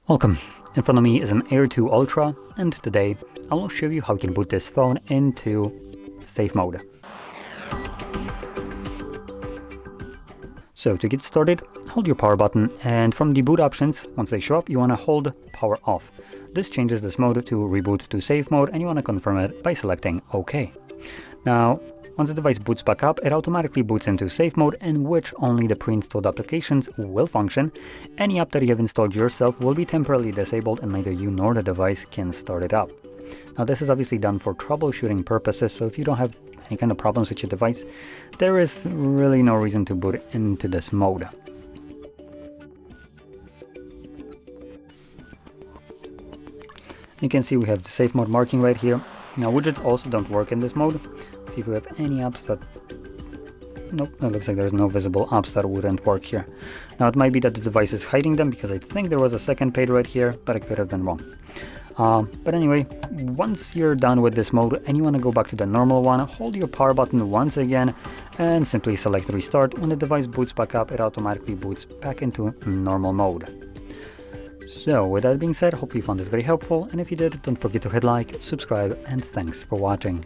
Welcome. In front of me is an Air 2 Ultra, and today I will show you how you can boot this phone into safe mode. So to get started, hold your power button, and from the boot options, once they show up, you want to hold power off. This changes this mode to reboot to safe mode, and you want to confirm it by selecting OK. Now, once the device boots back up, it automatically boots into safe mode, in which only the pre-installed applications will function. Any app that you have installed yourself will be temporarily disabled, and neither you nor the device can start it up. Now, this is obviously done for troubleshooting purposes, so if you don't have any kind of problems with your device, there is really no reason to boot into this mode. You can see we have the safe mode marking right here. Now, widgets also don't work in this mode. Let's see if we have any apps that... Nope, it looks like there's no visible apps that wouldn't work here. Now, it might be that the device is hiding them, because I think there was a second page right here, but I could have been wrong. But anyway, once you're done with this mode and you want to go back to the normal one, hold your power button once again and simply select restart. When the device boots back up, it automatically boots back into normal mode. So with that being said, hope you found this very helpful, and if you did, don't forget to hit like, subscribe, and thanks for watching.